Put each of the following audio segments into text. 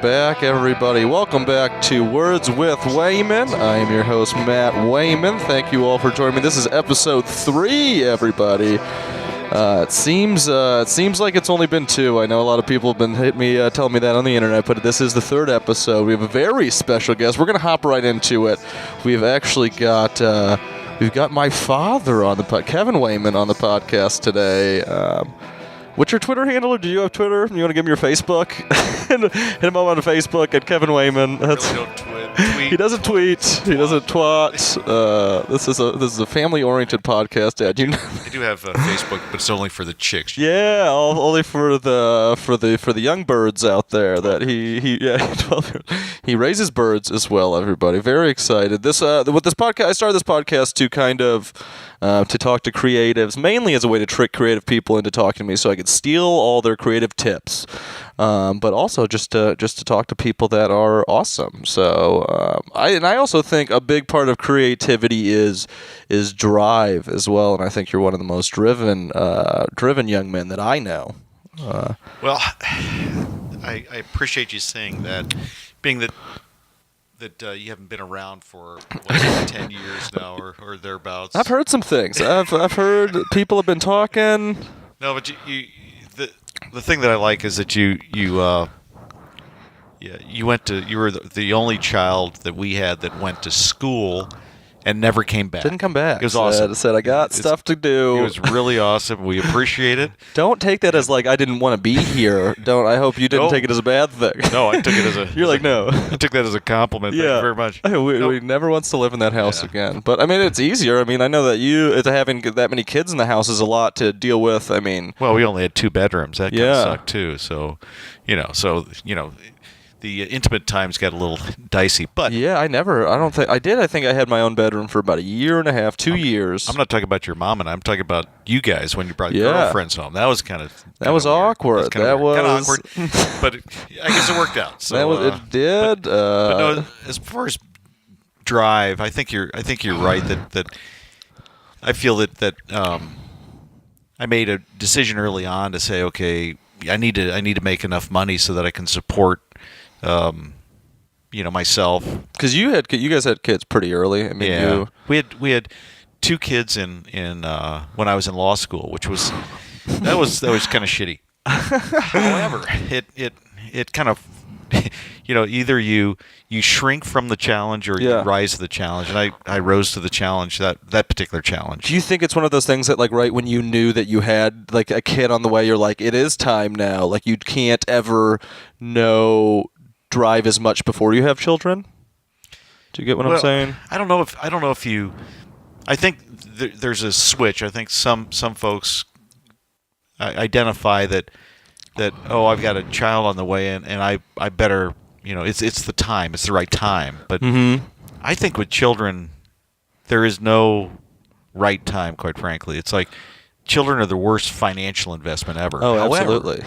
back, everybody. Welcome back to Words With Wayman. I am your host, Matt Wayman. Thank you all for joining me. This is episode 3, everybody. It seems like it's only been 2. I know a lot of people have been hitting me, telling me that on the internet, but this is the 3rd episode. We have a very special guest. We're going to hop right into it. We've actually got my father on the Kevin Wayman on the podcast today. What's your Twitter handle, or do you have Twitter? You want to give him your Facebook? Hit him up on Facebook at Kevin Wayman. That's, really don't tweet. He doesn't tweet. He doesn't twat. This is a family-oriented podcast, Dad. I do have Facebook, but it's only for the chicks. Yeah, only for the young birds out there. That he raises birds as well. Everybody, very excited. With this podcast, I started this podcast to kind of to talk to creatives, mainly as a way to trick creative people into talking to me, so I could steal all their creative tips. But also just to talk to people that are awesome. So I also think a big part of creativity is drive as well, and I think you're one of the most driven young men that I know. Well, I appreciate you saying that, being that you haven't been around for 10 years now or thereabouts. I've heard some things. I've heard people have been talking. No, but the thing that I like is that you were the only child that we had that went to school and never came back. Didn't come back. It was awesome. Said I got stuff to do. It was really awesome. We appreciate it. Don't take that as like I didn't want to be here. I hope you didn't take it as a bad thing. No, I took it as a. You're like no. I took that as a compliment. Yeah. Thank you very much. We never wants to live in that house again. But I mean, it's easier. I mean, I know that having that many kids in the house is a lot to deal with. I mean, well, we only had 2 bedrooms. That kind of sucked too. So, the intimate times got a little dicey, but I think I had my own bedroom for about a year and a half, 2 years. I'm not talking about your mom, and I'm talking about you guys when you brought your girlfriends home. That was kind of awkward. That was kind of awkward, but I guess it worked out. So it did. But no, as far as drive, I think you're right that I feel that I made a decision early on to say, okay, I need to make enough money so that I can support. Myself. Because you guys had kids pretty early. I mean, we had 2 kids in when I was in law school, which was that was kind of shitty. However, it kind of either you shrink from the challenge or you rise to the challenge, and I rose to the challenge, that particular challenge. Do you think it's one of those things that, like, right when you knew that you had like a kid on the way, you're like, it is time now? Like, you can't ever drive as much before you have children? Do you get what I'm saying? I don't know if you. I think there's a switch. I think some folks identify that I've got a child on the way and I better, it's the time, it's the right time. But I think with children, there is no right time. Quite frankly, it's like children are the worst financial investment ever. Oh, absolutely.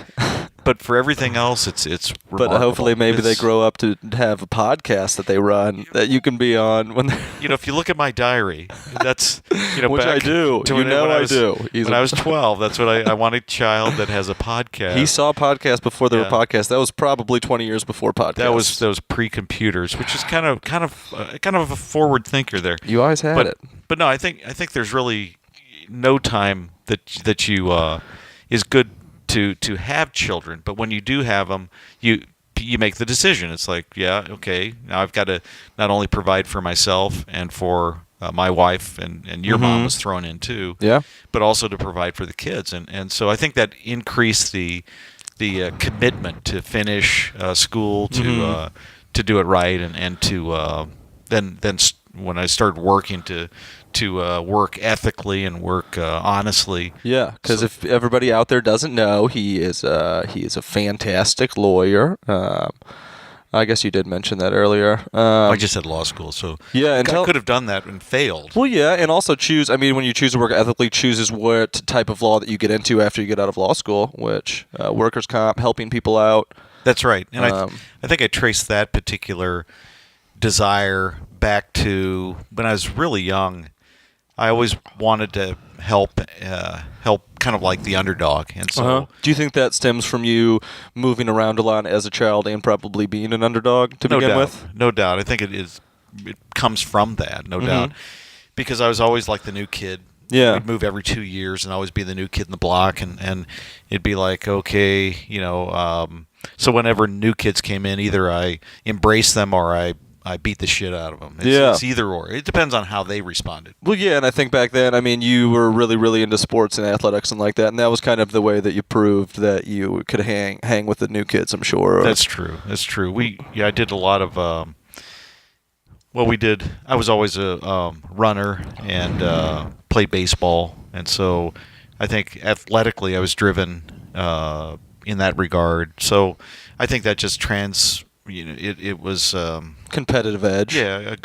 But for everything else, it's remarkable. But hopefully maybe they grow up to have a podcast that they run that you can be on when if you look at my diary, that's which I do. I do. When I was 12, that's what I want, a child that has a podcast. He saw podcasts before there were podcasts. That was probably 20 years before podcasts. That was pre-computers, which is kind of a forward thinker there. You always had it. But no, I think there's really no time that you is good to have children, but when you do have them, you make the decision. It's like, okay, now I've got to not only provide for myself and for my wife, and your mom was thrown in too, but also to provide for the kids, and so I think that increased the commitment to finish school, to do it right, and to then when I started working to work ethically and work honestly. Yeah, because if everybody out there doesn't know, he is a fantastic lawyer. I guess you did mention that earlier. I just said law school, so I could have done that and failed. Well, and also choose. I mean, when you choose to work ethically, chooses what type of law that you get into after you get out of law school, which workers' comp, helping people out. That's right, and I think I traced that particular desire back to when I was really young. I always wanted to help kind of like the underdog, and so Do you think that stems from you moving around a lot as a child and probably being an underdog to no begin doubt, with? no doubt. I think it comes from that, no doubt, because I was always like the new kid. Yeah. We'd move every 2 years and always be the new kid in the block, and it'd be like, okay, so whenever new kids came in, either I embraced them or I beat the shit out of them. It's either or. It depends on how they responded. Well, yeah, and I think back then, I mean, you were really, really into sports and athletics and like that, and that was kind of the way that you proved that you could hang with the new kids, I'm sure. That's true. That's true. I did a lot of. I was always a runner and played baseball, and so I think athletically I was driven in that regard. So I think that just it was competitive edge. Yeah,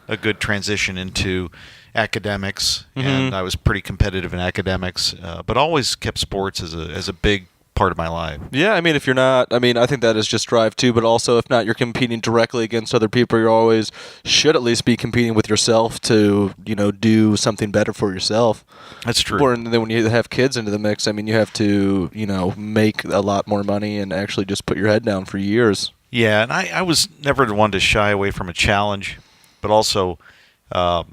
a good transition into academics, and I was pretty competitive in academics, but always kept sports as a big part of my life. Yeah, I mean, if you're not, I mean, I think that is just drive too, but also if not, you're competing directly against other people. You always should at least be competing with yourself to, do something better for yourself. That's true. Or then when you have kids into the mix, I mean, you have to, make a lot more money and actually just put your head down for years. Yeah, and I was never the one to shy away from a challenge, but also I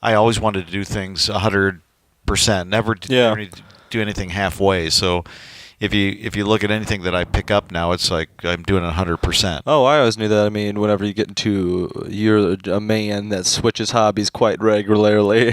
always wanted to do things 100%, never do anything halfway. So if you look at anything that I pick up now, it's like I'm doing 100%. Oh, I always knew that. I mean, whenever you get you're a man that switches hobbies quite regularly.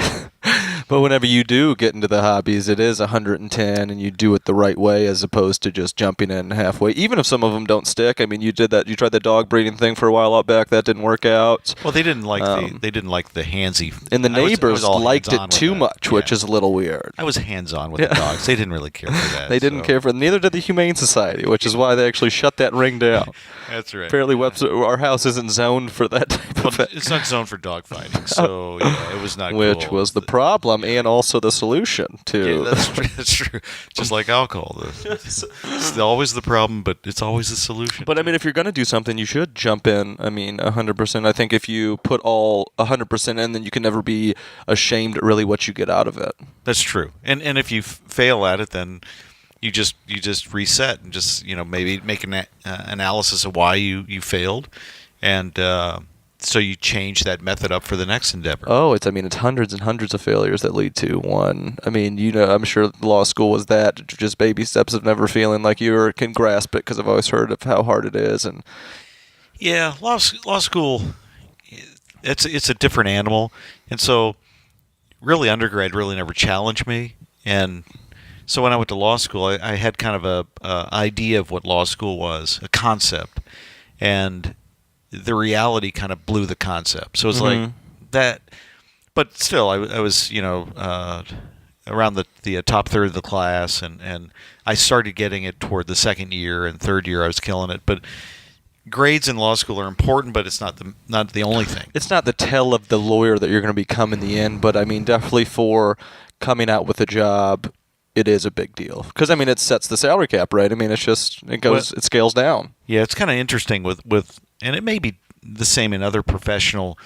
But whenever you do get into the hobbies, it is 110, and you do it the right way as opposed to just jumping in halfway. Even if some of them don't stick. I mean, you did that. You tried the dog breeding thing for a while out back. That didn't work out. Well, they didn't like the handsy. And the neighbors liked it too much, which is a little weird. I was hands-on with the dogs. They didn't really care for that. They didn't care for it. Neither did the Humane Society, which is why they actually shut that ring down. That's right. Apparently, our house isn't zoned for that type of thing. It's not zoned for dog fighting, so it was not Which cool. was the problem and also the solution to. Yeah, that's true. Just like alcohol. It's always the problem, but it's always the solution. But I mean, if you're going to do something, you should jump in. I mean, 100%. I think if you put all 100% in, then you can never be ashamed at really what you get out of it. That's true. And if you fail at it, then you just reset and just maybe make an analysis of why you failed, and so you change that method up for the next endeavor. Oh, it's hundreds and hundreds of failures that lead to one. I mean, I'm sure law school was that, just baby steps of never feeling like you can grasp it, because I've always heard of how hard it is. And yeah, law school, it's a different animal, and so really undergrad really never challenged me, and so when I went to law school, I had kind of a idea of what law school was, a concept, and the reality kind of blew the concept. So it was like that, but still, I was around the top third of the class, and I started getting it toward the second year and third year. I was killing it, but grades in law school are important, but it's not the only thing. It's not the tell of the lawyer that you're going to become in the end, but I mean, definitely for coming out with a job, it is a big deal, because I mean, it sets the salary cap, right? I mean, it scales down. Yeah, it's kind of interesting with, and it may be the same in other professional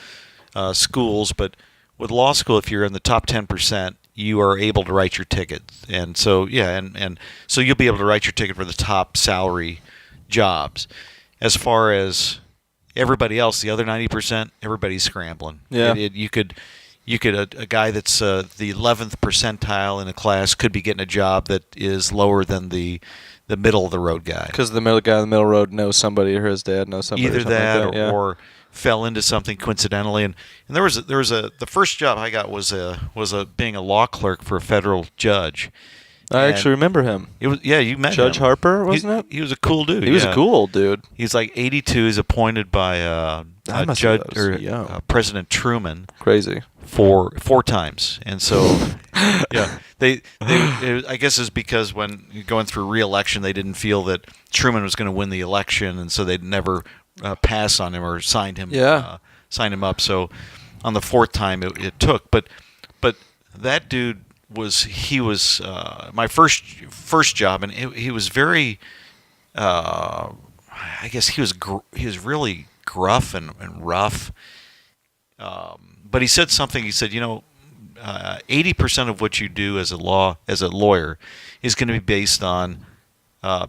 schools, but with law school, if you're in the top 10%, you are able to write your ticket, and so and so you'll be able to write your ticket for the top salary jobs. As far as everybody else, the other 90%, everybody's scrambling. Yeah, a guy that's the 11th percentile in a class could be getting a job that is lower than the middle of the road guy. Because the middle guy in the middle road knows somebody, or his dad knows somebody. Either that, like that, or fell into something coincidentally. And there was the first job I got was being a law clerk for a federal judge. I actually remember him. It was you met Judge him. Harper, wasn't it? He was a cool dude. He was a cool old dude. He's like 82. He's appointed by Judge President Truman. Crazy. Four times, and so yeah, they I guess it's because when you're going through re-election, they didn't feel that Truman was going to win the election, and so they'd never pass on him or signed him up. So on the fourth time, it took, but that dude was my first job, and he was very I guess he was really gruff and rough. But he said something. He said, 80% of what you do as a lawyer is going to be based on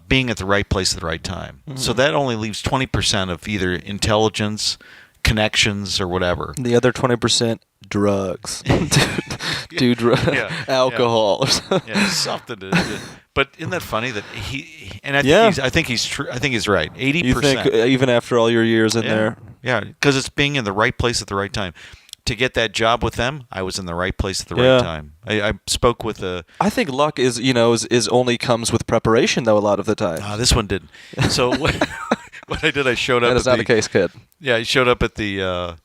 being at the right place at the right time. Mm-hmm. So that only leaves 20% of either intelligence, connections, or whatever. The other 20%, drugs. Alcohol. Yeah, something to do. But isn't that funny that I think he's true. I think he's right. 80%. You think even after all your years in there? Yeah, because it's being in the right place at the right time. To get that job with them, I was in the right place at the right time. I spoke with a. I think luck is only comes with preparation though a lot of the time. This one didn't. So what I did, I showed up. That is not the case, kid. Yeah, I showed up at the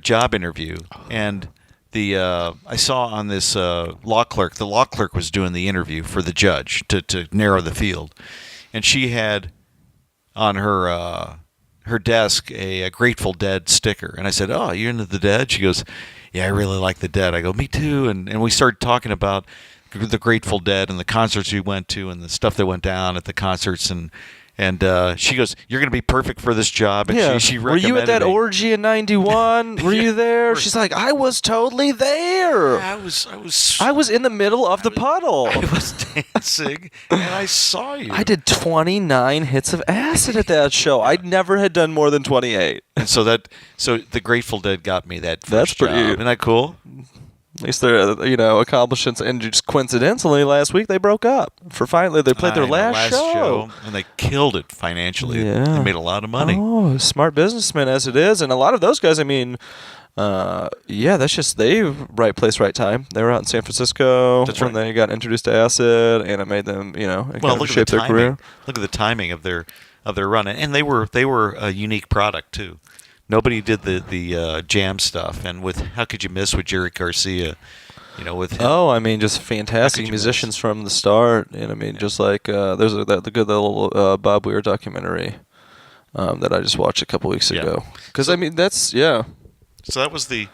job interview, and I saw on this law clerk. The law clerk was doing the interview for the judge to narrow the field, and she had on her desk a Grateful Dead sticker. And I said, "Oh, you're into the Dead?" She goes, "Yeah, I really like the Dead." I go, "Me too." And we started talking about the Grateful Dead and the concerts we went to and the stuff that went down at the concerts. And she goes, "You're going to be perfect for this job." And she Were you at that orgy in '91? Were you there? She's like, "I was totally there. Yeah, I was in the middle of the puddle. I was dancing, and I saw you." I did 29 hits of acid at that show. I never had done more than 28. And so the Grateful Dead got me that first That's pretty. job. Isn't that cool? At least their accomplishments, and just coincidentally last week they broke up. They played their last show, and they killed it financially. Yeah. They made a lot of money. Oh, smart businessmen as it is, and a lot of those guys. I mean, that's just right place, right time. They were out in San Francisco when they got introduced to acid, and it made them shape their career. Look at the timing of their run, and they were a unique product too. Nobody did the jam stuff, and with How Could You Miss with Jerry Garcia, with him. Oh, I mean, just fantastic musicians from the start, and I mean, just like there's the good little Bob Weir documentary that I just watched a couple weeks ago. Because I mean, that's So that was the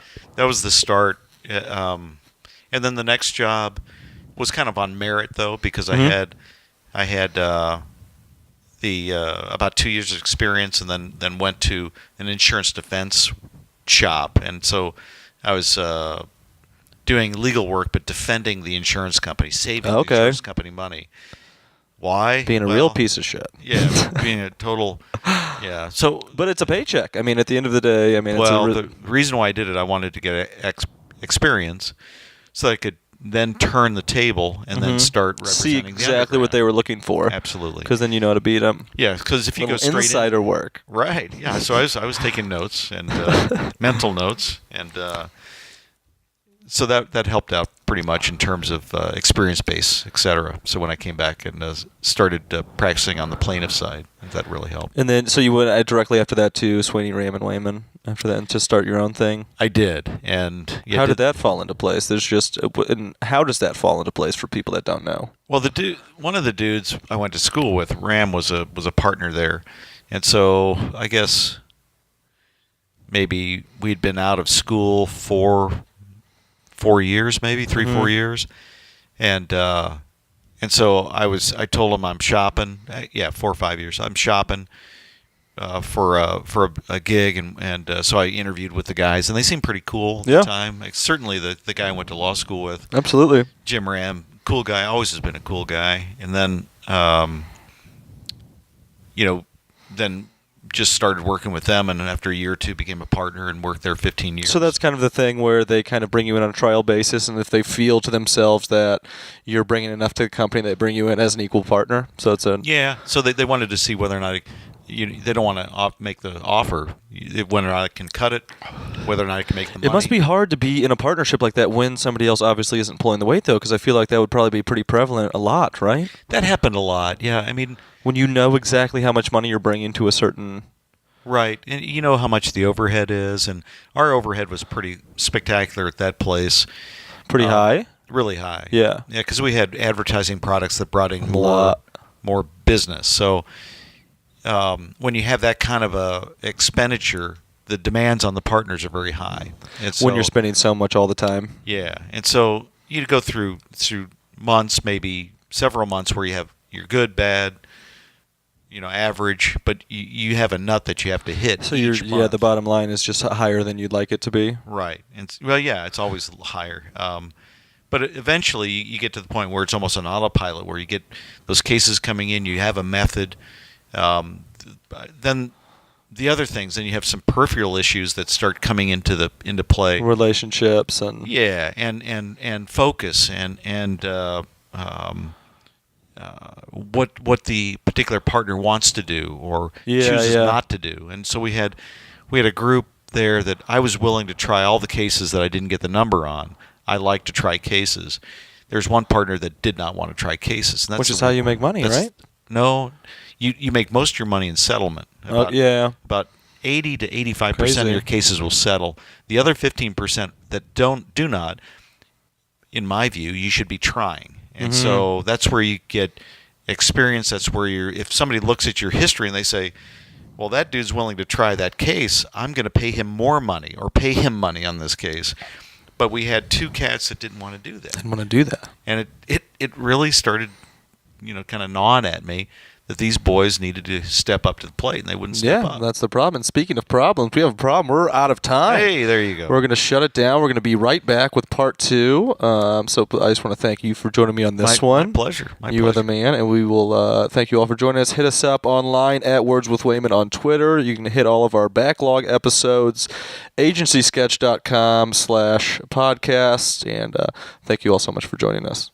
start, and then the next job was kind of on merit though, because I had about 2 years of experience, and then went to an insurance defense shop, and so I was doing legal work but defending the insurance company, saving the insurance company money. Why? Being a real piece of shit. Yeah, being a total. Yeah. So, but it's a paycheck. I mean, at the end of the day, I mean, the reason why I did it, I wanted to get experience, so that I could then turn the table and then start representing see exactly what they were looking for. Absolutely. Because then you know how to beat them. Yeah, because if you go straight insider work. Right. Yeah. So I was taking notes and mental notes, and so that helped out pretty much in terms of experience base, etc. So when I came back and started practicing on the plaintiff side, that really helped. And then, so you went directly after that to Sweeney, Ram, and Wayman after that to start your own thing? I did. And how did that fall into place? And how does that fall into place for people that don't know? Well, one of the dudes I went to school with, Ram, was a partner there, and so I guess maybe we'd been out of school for 4 years, maybe 3-4 years, and so I told him I'm shopping. 4 or 5 years. I'm shopping for a gig, and so I interviewed with the guys, and they seemed pretty cool at the time. Like, certainly the guy I went to law school with, absolutely, Jim Ram, cool guy, always has been a cool guy, and then then just started working with them, and after a year or two became a partner and worked there 15 years. So that's kind of the thing where they kind of bring you in on a trial basis, and if they feel to themselves that you're bringing enough to the company, they bring you in as an equal partner. So it's so they wanted to see whether or not they don't want to make the offer, whether or not I can cut it, whether or not I can make the money. It must be hard to be in a partnership like that when somebody else obviously isn't pulling the weight, though, because I feel like that would probably be pretty prevalent a lot, right? That happened a lot, yeah. I mean, when you know exactly how much money you're bringing to a certain... Right, and you know how much the overhead is, and our overhead was pretty spectacular at that place. Pretty high? Really high. Yeah. Yeah, because we had advertising products that brought in more business. So when you have that kind of a expenditure, the demands on the partners are very high. And so, when you're spending so much all the time. Yeah, and so you go through months, maybe several months, where you're good, bad, average, but you have a nut that you have to hit. So each month. the bottom line is just higher than you'd like it to be. Right. And it's always higher. But eventually you get to the point where it's almost an autopilot, where you get those cases coming in, you have a method. Then the other things, then you have some peripheral issues that start coming into play. Relationships and and focus and what the particular partner wants to do or chooses not to do. And so we had a group there that I was willing to try all the cases that I didn't get the number on. I like to try cases. There's one partner that did not want to try cases. And that's which is how you make money, right? No, you make most of your money in settlement. About 80 to 85% of your cases will settle. The other 15% that do not, in my view, you should be trying. And so that's where you get experience. That's where if somebody looks at your history and they say, well, that dude's willing to try that case, I'm going to pay him more money or pay him money on this case. But we had two cats that didn't want to do that. And it really started, kind of gnawing at me that these boys needed to step up to the plate, and they wouldn't step up. Yeah, that's the problem. And speaking of problems, we have a problem. We're out of time. Hey, there you go. We're going to shut it down. We're going to be right back with part 2. So I just want to thank you for joining me on this one. My pleasure. You are the man, and we will thank you all for joining us. Hit us up online at Words With Wayman on Twitter. You can hit all of our backlog episodes, agencysketch.com/podcast, and thank you all so much for joining us.